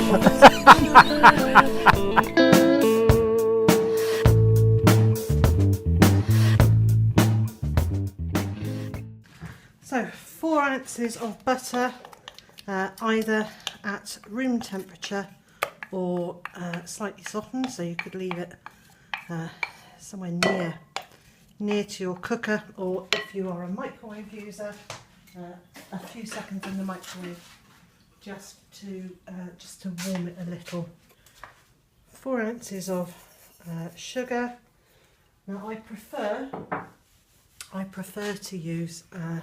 So 4 ounces of butter, either at room temperature or slightly softened, so you could leave it somewhere near to your cooker, or if you are a microwave user, a few seconds in the microwave just to warm it a little. 4 ounces of sugar. Now I prefer to use an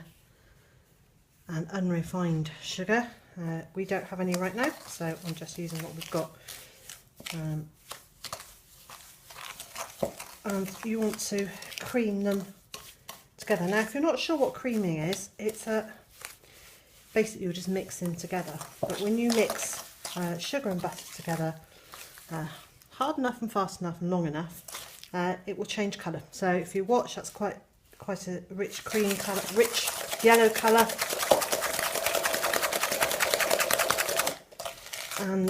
unrefined sugar. We don't have any right now, so I'm just using what we've got. And you want to cream them together. Now if you're not sure what creaming is, it's basically you're just mixing together. But when you mix sugar and butter together hard enough and fast enough and long enough, it will change colour. So if you watch, that's quite a rich cream colour, rich yellow colour. And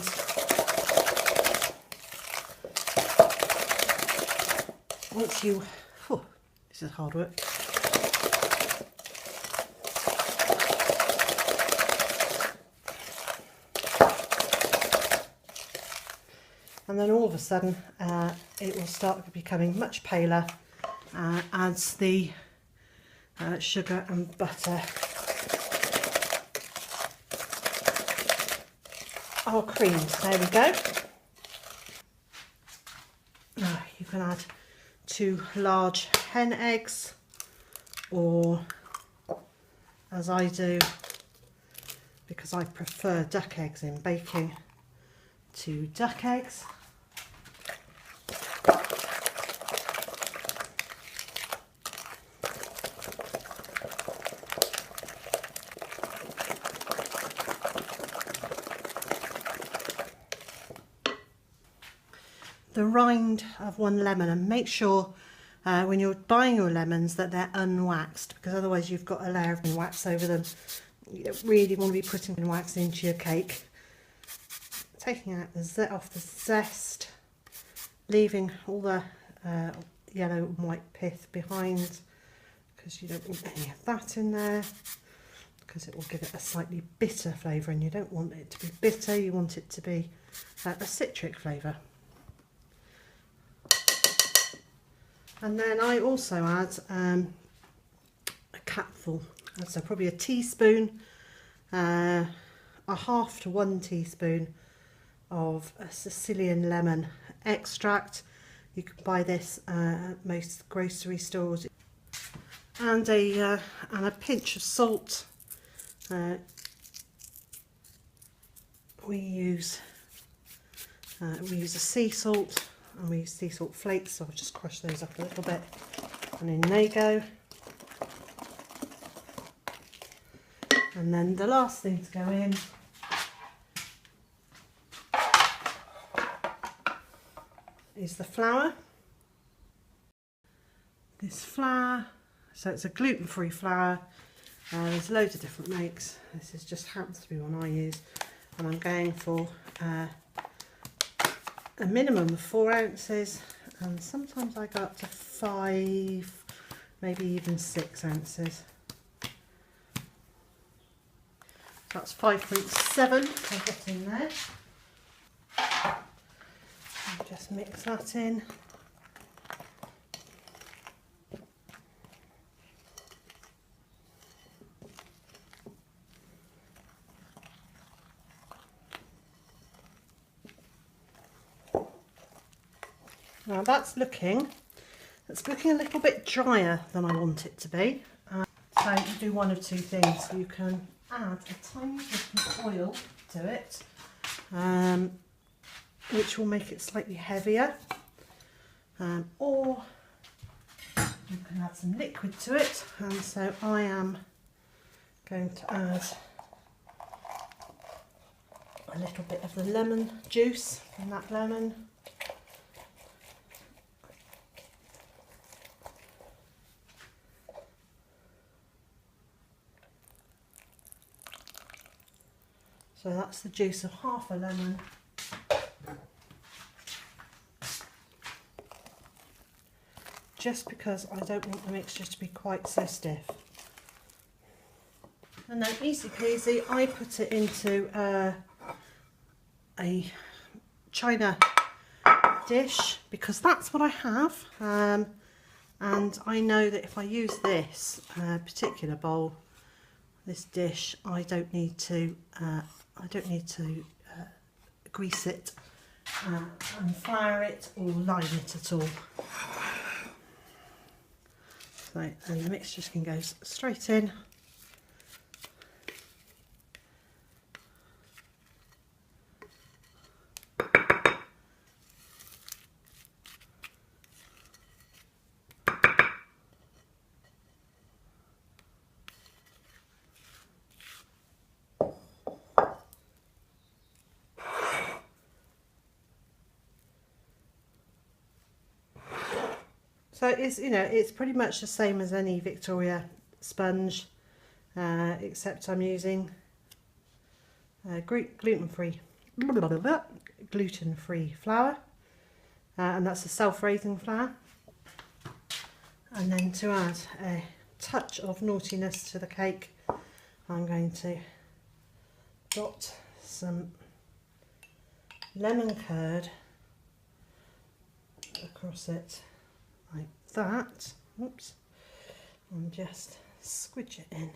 once you, this is hard work. And then all of a sudden it will start becoming much paler as the sugar and butter are creamed. There we go. Now you can add 2 large hen eggs, or as I do, because I prefer duck eggs in baking, 2 duck eggs. The rind of 1 lemon, and make sure when you're buying your lemons that they're unwaxed, because otherwise you've got a layer of wax over them. You don't really want to be putting wax into your cake. Taking out off the zest, leaving all the yellow and white pith behind, because you don't want any of that in there, because it will give it a slightly bitter flavour, and you don't want it to be bitter, you want it to be a citric flavour. And then I also add a capful, so probably a teaspoon, a half to 1 teaspoon of a Sicilian lemon extract. You can buy this at most grocery stores. And a pinch of salt. We use a sea salt. And we use sea salt flakes, so I'll just crush those up a little bit, and in they go. And then the last thing to go in is the flour. This flour, so it's a gluten-free flour. There's loads of different makes. This is just happens to be one I use, and I'm going for a minimum of 4 ounces, and sometimes I go up to 5, maybe even 6 ounces. That's 5.7 I've got in there. I'll just mix that in. Now that's looking a little bit drier than I want it to be. So you do one of 2 things. You can add a tiny bit of oil to it, which will make it slightly heavier, or you can add some liquid to it. And so I am going to add a little bit of the lemon juice from that lemon. So that's the juice of half a lemon Just because I don't want the mixture to be quite so stiff. And then easy peasy, I put it into a china dish because that's what I have. And I know that if I use this particular bowl, this dish, I don't need to grease it and flour it or line it at all. So, and the mixture can go straight in. So it's, you know, it's pretty much the same as any Victoria sponge, except I'm using gluten-free flour, and that's a self-raising flour. And then to add a touch of naughtiness to the cake, I'm going to dot some lemon curd across it like that. Oops. And just squidge it in.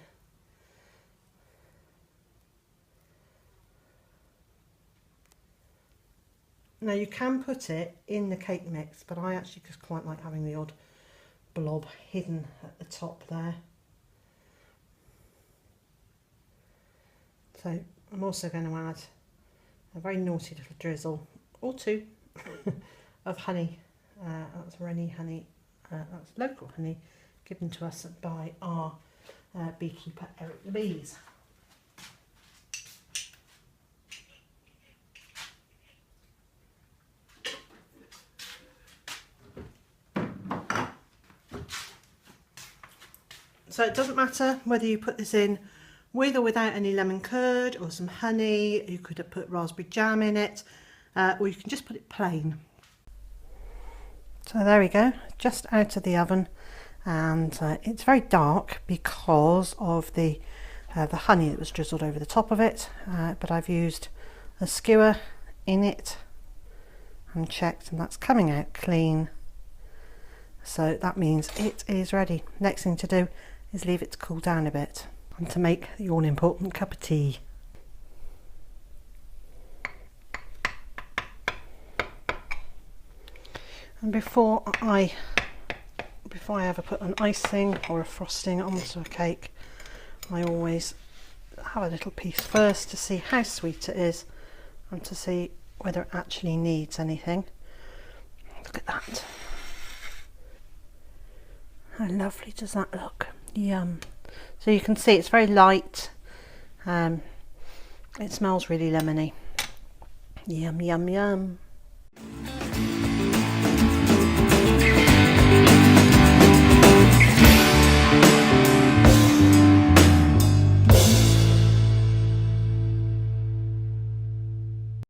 Now you can put it in the cake mix, but I actually just quite like having the odd blob hidden at the top there. So I'm also going to add a very naughty little drizzle or two of honey. That's Rennie honey, that's local honey given to us by our beekeeper Eric the Bees. So it doesn't matter whether you put this in with or without any lemon curd or some honey. You could have put raspberry jam in it, or you can just put it plain. So there we go, just out of the oven, and it's very dark because of the honey that was drizzled over the top of it, but I've used a skewer in it and checked, and that's coming out clean. So that means it is ready. Next thing to do is leave it to cool down a bit and to make the all important cup of tea. And before I ever put an icing or a frosting onto a cake, I always have a little piece first to see how sweet it is and to see whether it actually needs anything. Look at that. How lovely does that look? Yum. So you can see it's very light. It smells really lemony. Yum, yum, yum.